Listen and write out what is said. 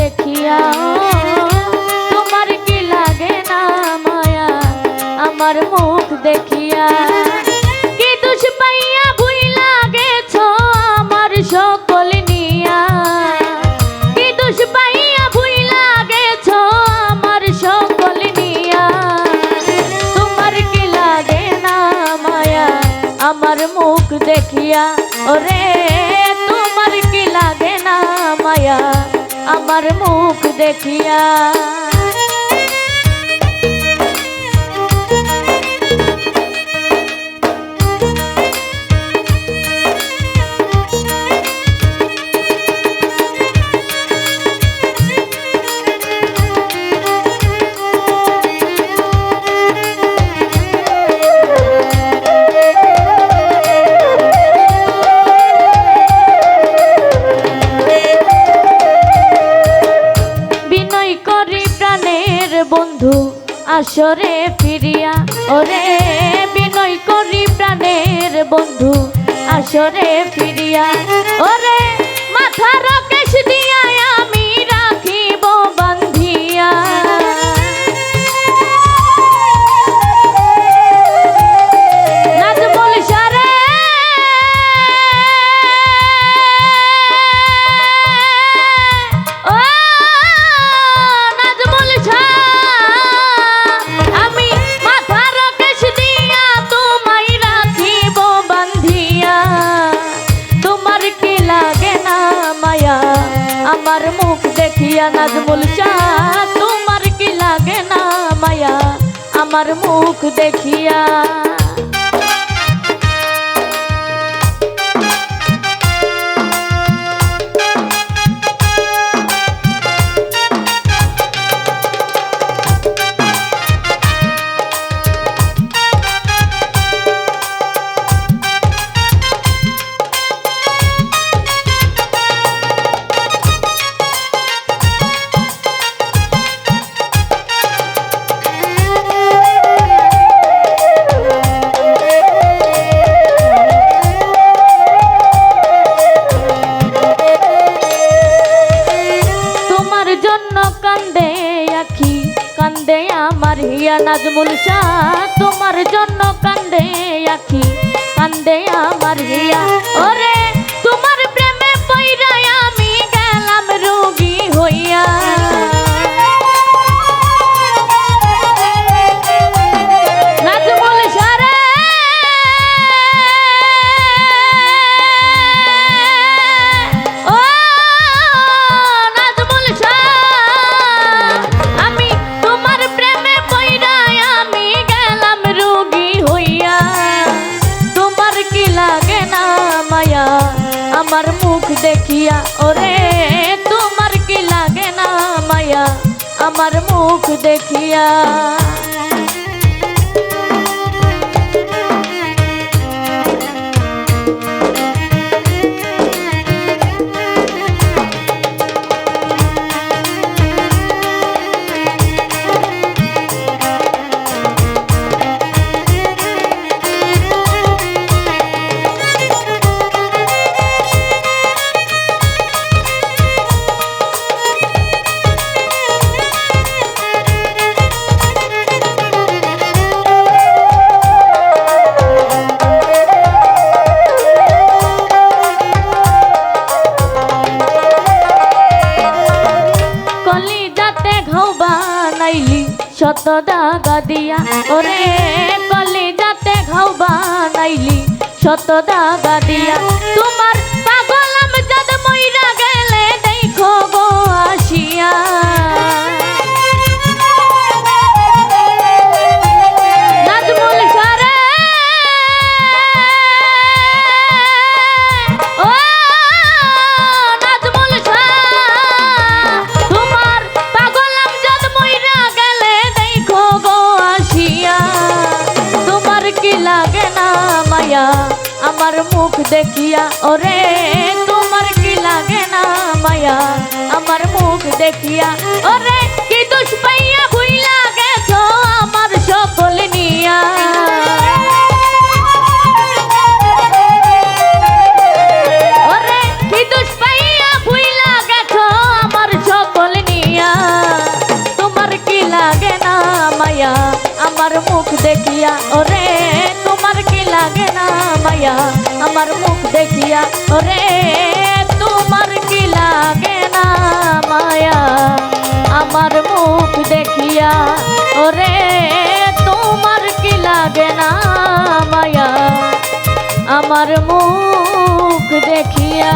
দেখিয়া তোমার কি লাগে না মায়া আমার মুখ দেখিয়া কি দোষ পাইয়া ভুইলা গেছো আমার সকল নিয়া কি দোষ পাইয়া ভুইলা গেছো আমার সকল নিয়া তোমার কি লাগে না মায়া আমার মুখ দেখিয়া ওরে তোমার কি লাগে না মায়া আমার মুখ দেখিয়া বন্ধু আসরে ফিরিয়া ওরে বিনয় করি প্রাণের বন্ধু আসরে ফিরিয়া ওরে মাথার কেশ দিয়া আমি রাখিব বান্ধিয়া নাজমুল সারে আমার মুখ দেখিয়া নাজমুল শাহ তোমার কি লাগে না মায়া আমার মুখ দেখিয়া কান্দে আমার হিয়া নাজমুল শাহ তোমার জন্য কান্দে আখি কান্দে আমার হিয়া ওরে তোমার প্রেমে পইরা আমি গেলাম রোগী হইয়া নাজমুল শাহ রে ও নাজমুল শাহ আমার মুখ দেখিয়া ওরে তোমার কি লাগে না মায়া আমার মুখ দেখিয়া শত দাগা দিয়া ওরে কলি যাতে ঘাও বানাইলি শত দাগা দিয়া তোমার পাগলাম যদ মইরা গেলে দেখো গো আসিয়া নাজমুল সারে ও নাজমুল শাহ তোমার পাগলাম যদ মইরা গেলে দেখো গো আসিয়া তোমার কি লাগে না মায়া আমার মুখ দেখিয়া ওরে তোমার কি লাগে না মায়া আমার মুখ দেখিয়া ওরে কি দোষ পাইয়া ভুইলা গেছো আমার সকল নিয়া ওরে কি দোষ পাইয়া ভুইলা গেছো আমার সকল দেখিয়া ওরে তোমার কি লাগে না মায়া আমার মুখ দেখিয়া ওরে তোমার কি লাগে না মায়া আমার মুখ দেখিয়া ওরে তোমার কি লাগে না মায়া আমার মুখ দেখিয়া।